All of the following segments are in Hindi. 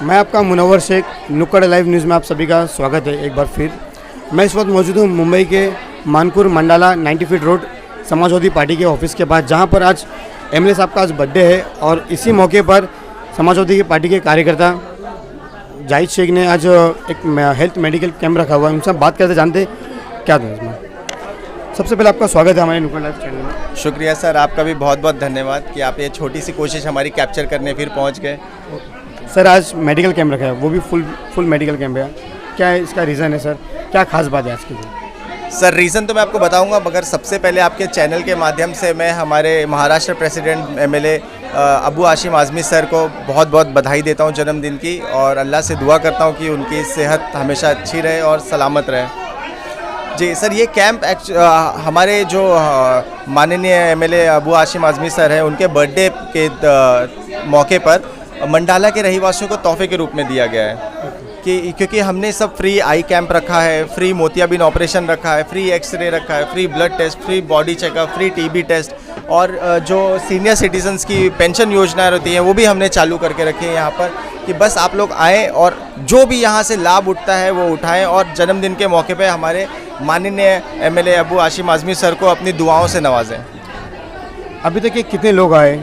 मैं आपका मुनव्वर शेख नुक्कड़ लाइव न्यूज़ में आप सभी का स्वागत है एक बार फिर। मैं इस वक्त मौजूद हूँ मुंबई के Mankhurd Mandala 90 feet road Samajwadi Party के ऑफिस के पास, जहाँ पर आज एमएलए साहब का आज बर्थडे है और इसी मौके पर समाजवादी पार्टी के कार्यकर्ता जाहिद शेख ने आज एक हेल्थ मेडिकल कैंप रखा हुआ है। उनसे बात करते जानते क्या था इसमें। सबसे पहले आपका स्वागत है हमारे नुक्कड़ लाइव चैनल में। शुक्रिया सर, आपका भी बहुत बहुत धन्यवाद कि आप ये छोटी सी कोशिश हमारी कैप्चर करने फिर पहुंच गए। सर आज मेडिकल कैंप रखा है, वो भी फुल मेडिकल कैंप है, क्या है इसका रीज़न है सर, क्या खास बात है आज की? सर रीज़न तो मैं आपको बताऊंगा, मगर सबसे पहले आपके चैनल के माध्यम से मैं हमारे Maharashtra president MLA Abu Asim Azmi sir को बहुत बहुत बधाई देता हूं जन्मदिन की, और अल्लाह से दुआ करता हूं कि उनकी सेहत हमेशा अच्छी रहे और सलामत रहे। जी सर, ये कैंप हमारे जो माननीय एमएलए अबू आशिम आज़मी सर हैं, उनके बर्थडे के मौके पर मंडाला के रहीवासियों को तोहफे के रूप में दिया गया है क्योंकि हमने सब फ्री आई कैंप रखा है, फ्री मोतियाबिंद ऑपरेशन रखा है, फ्री एक्सरे रखा है, free blood test, free body checkup, free TB test, और जो सीनियर सिटीजन्स की पेंशन योजनाएं होती हैं वो भी हमने चालू करके रखी है यहाँ पर, कि बस आप लोग आएँ और जो भी यहाँ से लाभ उठता है वो उठाएँ, और जन्मदिन के मौके पर हमारे माननीय एमएलए अबू आशिम आज़मी सर को अपनी दुआओं से नवाजें। अभी तक ये कितने लोग आए?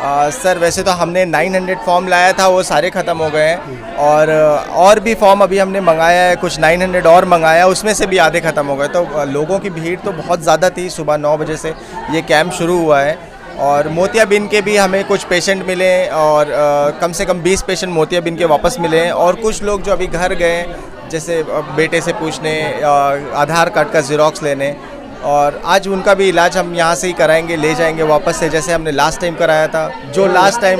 सर वैसे तो हमने 900 फॉर्म लाया था, वो सारे ख़त्म हो गए हैं, और भी फॉर्म अभी हमने मंगाया है, कुछ 900 और मंगाया, उसमें से भी आधे ख़त्म हो गए। तो लोगों की भीड़ तो बहुत ज़्यादा थी। सुबह 9 बजे से ये कैंप शुरू हुआ है, और मोतियाबिंद के भी हमें कुछ पेशेंट मिले, और कम से कम 20 पेशेंट मोतियाबिंद के वापस मिले हैं, और कुछ लोग जो अभी घर गए, जैसे बेटे से पूछने, आधार कार्ड का ज़ेरॉक्स लेने, और आज उनका भी इलाज हम यहाँ से ही कराएंगे, ले जाएंगे वापस से, जैसे हमने लास्ट टाइम कराया था। जो लास्ट टाइम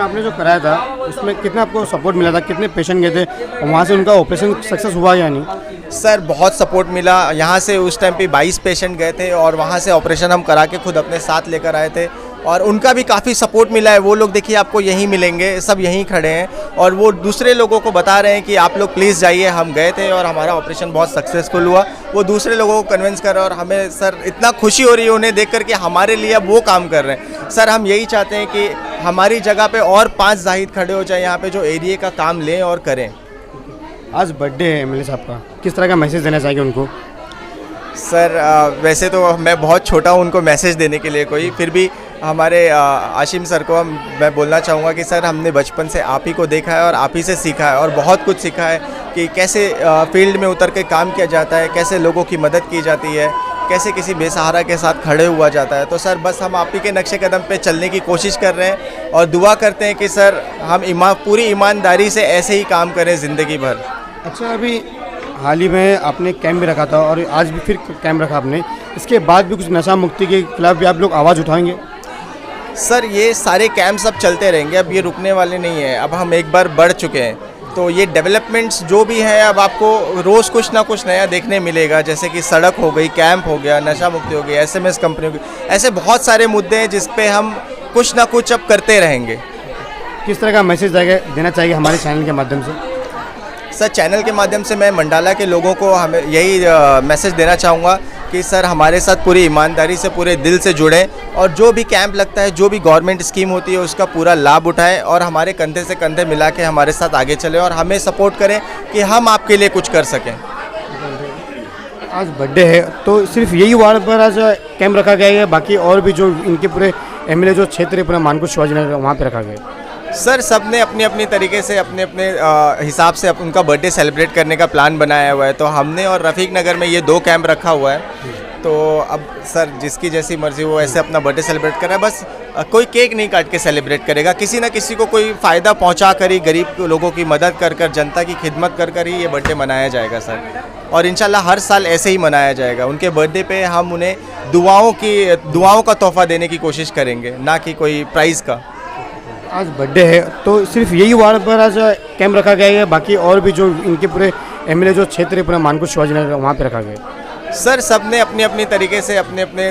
आपने जो कराया था उसमें कितना आपको सपोर्ट मिला था, कितने पेशेंट गए थे और वहाँ से उनका ऑपरेशन सक्सेस हुआ या नहीं? सर बहुत सपोर्ट मिला। यहाँ से उस टाइम पे 22 पेशेंट गए थे, और वहाँ से ऑपरेशन हम करा के खुद अपने साथ लेकर आए थे, और उनका भी काफ़ी सपोर्ट मिला है। वो लोग देखिए आपको यहीं मिलेंगे, सब यहीं खड़े हैं, और वो दूसरे लोगों को बता रहे हैं कि आप लोग प्लीज़ जाइए, हम गए थे और हमारा ऑपरेशन बहुत सक्सेसफुल हुआ। वो दूसरे लोगों को कन्विंस कर रहे हैं, और हमें सर इतना खुशी हो रही है उन्हें देख कर के हमारे लिए अब वो काम कर रहे हैं। सर हम यही चाहते हैं कि हमारी जगह पे और 5 जाहिद खड़े हो जाए यहाँ पे, जो एरिया का काम लें और करें। आज बर्थडे है एमएलए साहब का, किस तरह का मैसेज देना चाहिए उनको? सर वैसे तो मैं बहुत छोटा हूँ उनको मैसेज देने के लिए कोई, फिर भी हमारे आशिम सर को मैं बोलना चाहूँगा कि सर हमने बचपन से आप ही को देखा है और आप ही से सीखा है, और बहुत कुछ सीखा है कि कैसे फील्ड में उतर के काम किया जाता है, कैसे लोगों की मदद की जाती है, कैसे किसी बेसहारा के साथ खड़े हुआ जाता है। तो सर बस हम आप ही के नक्शे कदम पे चलने की कोशिश कर रहे हैं, और दुआ करते हैं कि सर हम पूरी ईमानदारी से ऐसे ही काम करें ज़िंदगी भर। अच्छा, अभी हाल ही में आपने कैंप भी रखा था और आज भी फिर कैंप रखा आपने, इसके बाद भी कुछ नशा मुक्ति के खिलाफ भी आप लोग आवाज़ उठाएंगे? सर ये सारे कैंप्स अब चलते रहेंगे, अब ये रुकने वाले नहीं हैं। अब हम एक बार बढ़ चुके हैं, तो ये डेवलपमेंट्स जो भी हैं अब आपको रोज़ कुछ ना कुछ नया देखने मिलेगा, जैसे कि सड़क हो गई, कैंप हो गया, नशा मुक्ति हो गई, एसएमएस कंपनी हो गई, ऐसे बहुत सारे मुद्दे हैं जिस पे हम कुछ ना कुछ अब करते रहेंगे। किस तरह का मैसेज देना चाहिए हमारे चैनल के माध्यम से? सर चैनल के माध्यम से मैं मंडाला के लोगों को हमें यही मैसेज देना चाहूँगा कि सर हमारे साथ पूरी ईमानदारी से, पूरे दिल से जुड़ें, और जो भी कैंप लगता है, जो भी गवर्नमेंट स्कीम होती है उसका पूरा लाभ उठाएं, और हमारे कंधे से कंधे मिला के हमारे साथ आगे चलें, और हमें सपोर्ट करें कि हम आपके लिए कुछ कर सकें। आज बर्थडे है तो सिर्फ यही वार्ड पर आज कैंप रखा गया है, बाकी और भी जो इनके पूरे एमएलए जो क्षेत्र है पूरा मानकुर शिवाजी नगर वहाँ पर रखा गया है? सर सब ने अपनी अपनी तरीके से अपने अपने हिसाब से उनका बर्थडे सेलिब्रेट करने का प्लान बनाया हुआ है। तो हमने और रफ़ीक नगर में ये 2 कैंप रखा हुआ है, तो अब सर जिसकी जैसी मर्ज़ी वो ऐसे अपना बर्थडे सेलिब्रेट कर रहा है। बस कोई केक नहीं काट के सेलिब्रेट करेगा, किसी ना किसी को कोई फ़ायदा पहुंचा कर ही, गरीब लोगों की मदद कर कर, जनता की खिदमत कर कर ही ये बर्थडे मनाया जाएगा सर, और इंशाल्लाह हर साल ऐसे ही मनाया जाएगा। उनके बर्थडे पे हम उन्हें दुआओं का तोहफ़ा देने की कोशिश करेंगे, ना कि कोई प्राइज़ का। आज बर्थडे है तो सिर्फ यही वार्ड पर आज कैंप रखा गया है, बाकी और भी जो इनके पूरे एमएलए जो क्षेत्र है पूरा मानकुर शिवाजी नगर वहाँ पे रखा गया है? सर सब ने अपनी अपनी तरीके से अपने अपने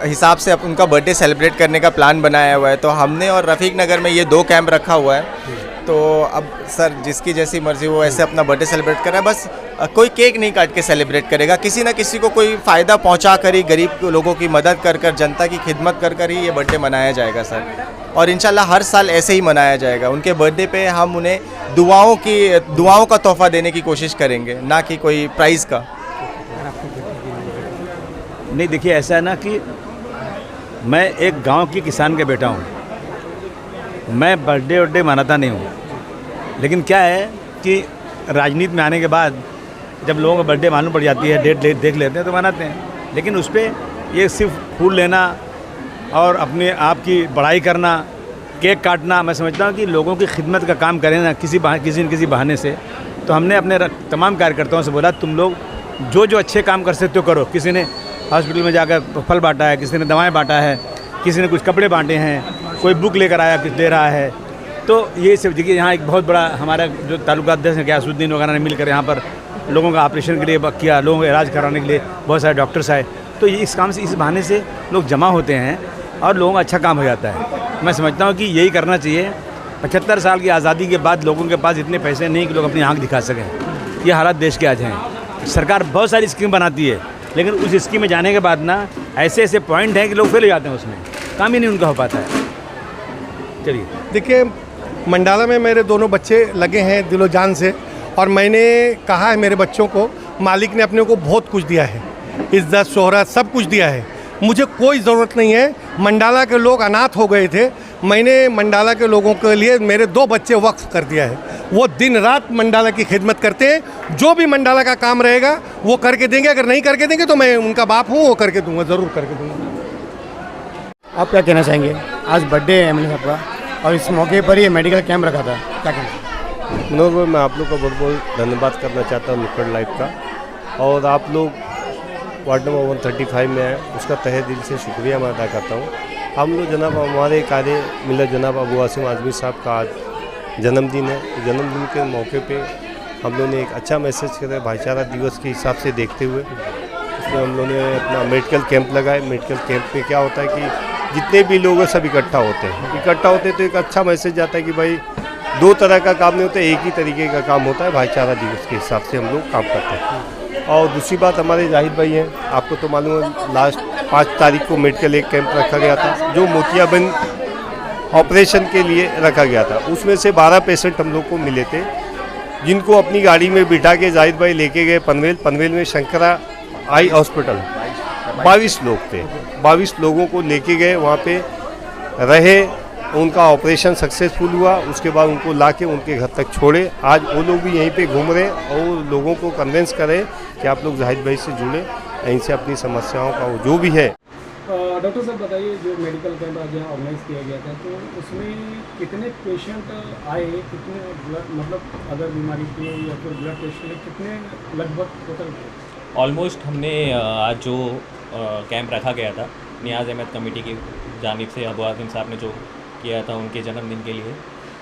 हिसाब से उनका बर्थडे सेलिब्रेट करने का प्लान बनाया हुआ है, तो हमने और रफ़ीक नगर में ये 2 कैंप रखा हुआ है। तो अब सर जिसकी जैसी मर्ज़ी वो ऐसे अपना बर्थडे सेलिब्रेट कर रहा है, बस कोई केक नहीं काट के सेलिब्रेट करेगा, किसी ना किसी को कोई फ़ायदा पहुंचा कर ही, गरीब लोगों की मदद कर कर, जनता की खिदमत कर कर ही ये बर्थडे मनाया जाएगा सर। और इंशाल्लाह हर साल ऐसे ही मनाया जाएगा। उनके बर्थडे पे हम उन्हें दुआओं का तोहफ़ा देने की कोशिश करेंगे, ना कि कोई प्राइज़ का। नहीं देखिए, ऐसा है ना कि मैं एक गांव के किसान के बेटा हूँ, मैं बर्थडे मनाता नहीं हूँ। लेकिन क्या है कि राजनीति में आने के बाद जब लोगों का बर्थडे मालूम पड़ जाती है, डेट देख लेते हैं तो मनाते हैं। लेकिन उस पर ये सिर्फ फूल लेना और अपने आप की बड़ाई करना, केक काटना, मैं समझता हूँ कि लोगों की खिदमत का काम करें ना किसी न किसी बहाने से। तो हमने अपने तमाम कार्यकर्ताओं से बोला, तुम लोग जो अच्छे काम कर सकते हो करो। किसी ने हॉस्पिटल में जाकर फल बांटा है, किसी ने दवाएं बांटा है, किसी ने कुछ कपड़े बांटे हैं, कोई बुक लेकर आया कुछ दे रहा है। तो ये सब देखिए, यहाँ एक बहुत बड़ा हमारा जो तालुका अध्यक्ष है गयासुद्दीन वगैरह ने मिलकर यहाँ पर लोगों का ऑपरेशन के लिए किया, लोगों का इलाज कराने के लिए बहुत सारे डॉक्टर्स आए। तो ये इस काम से, इस बहाने से लोग जमा होते हैं और लोगों का अच्छा काम हो जाता है। मैं समझता हूँ कि यही करना चाहिए। 75 साल की आज़ादी के बाद लोगों के पास इतने पैसे नहीं कि लोग अपनी आँख दिखा सकें। ये हालात देश के आज हैं। सरकार बहुत सारी स्कीम बनाती है, लेकिन उस स्कीम में जाने के बाद ना ऐसे पॉइंट हैं कि लोग फेल हो जाते हैं, उसमें काम ही नहीं उनका हो पाता है। चलिए, देखिए, मंडाला में मेरे दोनों बच्चे लगे हैं दिलो जान से, और मैंने कहा है मेरे बच्चों को, मालिक ने अपने को बहुत कुछ दिया है, इज्जत शोहरत सब कुछ दिया है, मुझे कोई ज़रूरत नहीं है। मंडाला के लोग अनाथ हो गए थे, मैंने मंडाला के लोगों के लिए मेरे 2 बच्चे वक्फ कर दिया है। वो दिन रात मंडाला की खिदमत करते हैं, जो भी मंडाला का काम रहेगा वो करके देंगे, अगर नहीं करके देंगे तो मैं उनका बाप हूँ, वो करके दूंगा, ज़रूर करके दूंगा। आप क्या कहना चाहेंगे? आज बर्थडे है एमएलए साहब का और इस मौके पर ये मेडिकल कैंप रखा था, क्या कहना? मनोज भाई, मैं आप लोग का बहुत बहुत धन्यवाद करना चाहता हूँ नुक्कड़ लाइव का, और आप लोग वार्ड नंबर 135 में आए उसका तहे दिल से शुक्रिया मैं अदा करता हूँ। हम लोग जनाब हमारे कार्य मिला जनाब अबू आसिम आज़मी साहब का आज जन्मदिन है। जन्मदिन के मौके पे हम लोगों ने एक अच्छा मैसेज करा भाईचारा दिवस के हिसाब से देखते हुए। उसमें हम लोगों ने अपना मेडिकल कैंप लगाए। मेडिकल कैंप पे क्या होता है कि जितने भी लोग हैं सब इकट्ठा होते हैं तो एक अच्छा मैसेज जाता है कि भाई 2 तरह का काम नहीं होता, एक ही तरीके का काम होता है। भाईचारा दिवस के हिसाब से हम लोग काम करते हैं। और दूसरी बात, हमारे जाहिद भाई हैं, आपको तो मालूम है लास्ट 5 तारीख को मेडिकल एक कैंप रखा गया था जो मोतियाबिंद ऑपरेशन के लिए रखा गया था। उसमें से 12 पेशेंट हम लोग को मिले थे, जिनको अपनी गाड़ी में बिठा के जाहिद भाई लेके गए पनवेल में शंकरा आई हॉस्पिटल। 22 लोग थे, 22 लोगों को लेके गए, वहाँ पे रहे, उनका ऑपरेशन सक्सेसफुल हुआ। उसके बाद उनको लाके उनके घर तक छोड़े। आज वो लोग भी यहीं पे घूम रहे और लोगों को कन्विंस करें कि आप लोग जाहिद भाई से जुड़े, यहीं से अपनी समस्याओं का वो जो भी है। डॉक्टर साहब बताइए, जो मेडिकल कैंप आज यहाँ ऑर्गेनाइज किया गया था, तो उसमें कितने पेशेंट आए, कितने ब्लड, मतलब अदर बीमारी के या फिर ब्लड टेस्ट के लिए कितने लगभग टोटल? ऑलमोस्ट हमने आज जो कैंप रखा गया था नियाज़ अहमद कमेटी की जानिब से अबू आसिम साहब ने जो किया था उनके जन्मदिन के लिए,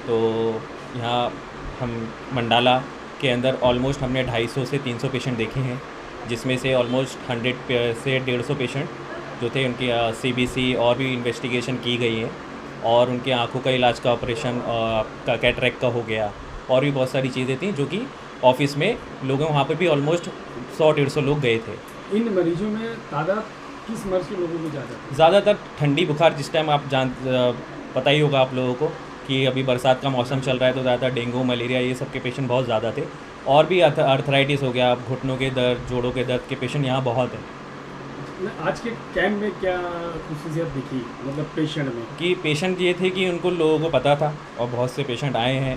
तो यहाँ हम मंडाला के अंदर ऑलमोस्ट हमने 250 से 300 पेशेंट देखे हैं, जिसमें से ऑलमोस्ट 100 से 150 पेशेंट जो थे उनकी CBC और भी इन्वेस्टिगेशन की गई है, और उनके आँखों का इलाज का ऑपरेशन का कैटरेक्ट का हो गया, और भी बहुत सारी चीज़ें थी जो कि ऑफिस में लोग वहाँ पर भी ऑलमोस्ट 100-150 लोग गए थे। इन मरीजों में तादाद किस मर्ज के लोगों की ज़्यादातर ठंडी बुखार, जिस टाइम आप पता ही होगा आप लोगों को कि अभी बरसात का मौसम चल रहा है, तो ज़्यादातर डेंगू मलेरिया ये सब के पेशेंट बहुत ज़्यादा थे, और भी अर्थराइटिस हो गया, घुटनों के दर्द, जोड़ों के दर्द के पेशेंट यहाँ बहुत हैं। आज के कैंप में क्या खुशियत दिखी, मतलब पेशेंट में? कि पेशेंट ये थे कि उनको लोगों को पता था, और बहुत से पेशेंट आए हैं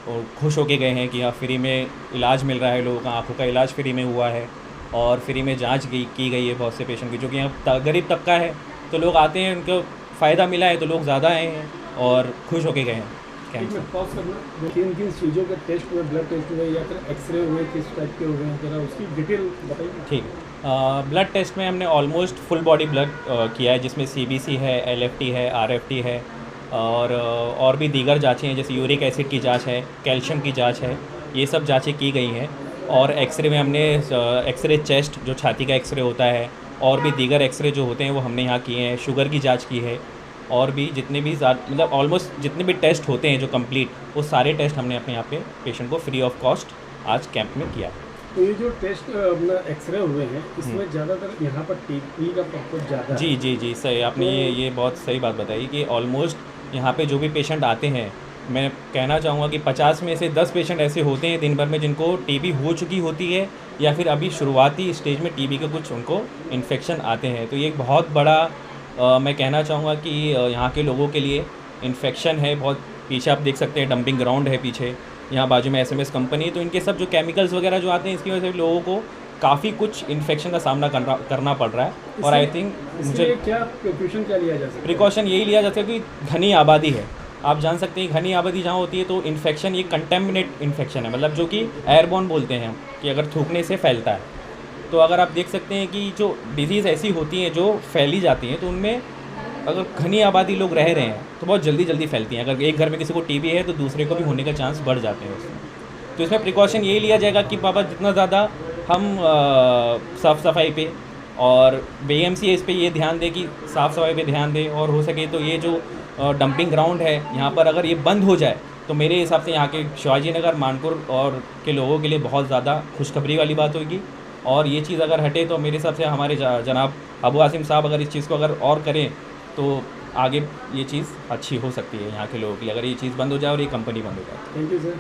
और खुश होके गए हैं कि यहाँ फ्री में इलाज मिल रहा है, लोगों का आँखों का इलाज फ्री में हुआ है, और फ्री में जाँच की गई है बहुत से पेशेंट की, जो कि यहाँ गरीब तबका है, तो लोग आते हैं, उनको फ़ायदा मिला है तो लोग ज़्यादा आए हैं और खुश होके गए हैं। कैंप में पॉज करना, किन चीज़ों के टेस्ट हुए, ब्लड टेस्ट हुए या फिर एक्सरे हुए, किस टाइप के हुए हैं, जरा उसकी डिटेल बताइए। ठीक है, ब्लड टेस्ट में हमने ऑलमोस्ट फुल बॉडी ब्लड किया है, जिसमें CBC है, LFT है, RFT है, और भी दीगर जाँचें हैं, जैसे यूरिक एसिड की जाँच है, कैल्शियम की जाँच है, ये सब जाँचें की गई हैं। और एक्सरे में हमने एक्सरे चेस्ट, जो छाती का एक्सरे होता है, और भी दीगर एक्सरे जो होते हैं वो हमने यहाँ किए हैं। शुगर की जांच की है, और भी जितने भी मतलब ऑलमोस्ट जितने भी टेस्ट होते हैं जो कंप्लीट, वो सारे टेस्ट हमने अपने यहाँ पे पेशेंट को फ्री ऑफ कॉस्ट आज कैंप में किया। तो ये जो टेस्ट अपना एक्सरे हुए हैं इसमें ज़्यादातर यहाँ पर टीबी का पर्पज ज़्यादा है। जी सही आपने ये बहुत सही बात बताई कि ऑलमोस्ट यहाँ पे जो भी पेशेंट आते हैं, मैं कहना चाहूँगा कि 50 में से 10 पेशेंट ऐसे होते हैं दिन भर में जिनको टीबी हो चुकी होती है या फिर अभी शुरुआती स्टेज में टीबी के कुछ उनको इन्फेक्शन आते हैं। तो ये एक बहुत बड़ा मैं कहना चाहूँगा कि यहाँ के लोगों के लिए इन्फेक्शन है। बहुत पीछे आप देख सकते हैं डंपिंग ग्राउंड है पीछे, यहाँ बाजू में SMS कंपनी है, तो इनके सब जो केमिकल्स वगैरह जो आते हैं इसकी वजह से लोगों को काफ़ी कुछ इन्फेक्शन का सामना करना पड़ रहा है। और आई थिंक मुझे क्या प्रिकॉशन क्या लिया जा सकता है? प्रिकॉशन यही लिया जा सकता है कि घनी आबादी है, आप जान सकते हैं घनी आबादी जहाँ होती है तो इन्फेक्शन ये कंटेमिनेट इन्फेक्शन है, मतलब जो कि एयरबॉर्न बोलते हैं कि अगर थूकने से फैलता है। तो अगर आप देख सकते हैं कि जो डिजीज़ ऐसी होती हैं जो फैली जाती हैं, तो उनमें अगर घनी आबादी लोग रह रहे हैं तो बहुत जल्दी फैलती हैं। अगर एक घर में किसी को टीबी है तो दूसरे को भी होने का चांस बढ़ जाते हैं उसमें। तो इसमें प्रिकॉशन यही लिया जाएगा कि बाबा जितना ज़्यादा हम साफ़ सफाई पे और BMC इस पे ये ध्यान दे कि साफ़ सफाई पे ध्यान दे, और हो सके तो ये जो डंपिंग ग्राउंड है यहाँ पर अगर ये बंद हो जाए तो मेरे हिसाब से यहाँ के शिवाजी नगर मानपुर और के लोगों के लिए बहुत ज़्यादा खुशखबरी वाली बात होगी। और ये चीज़ अगर हटे तो मेरे हिसाब से हमारे जनाब अबू आसिम साहब अगर इस चीज़ को अगर और करें तो आगे ये चीज़ अच्छी हो सकती है यहाँ के लोगों के लिए, अगर ये चीज़ बंद हो जाए और ये कंपनी बंद हो जाए। Thank you sir.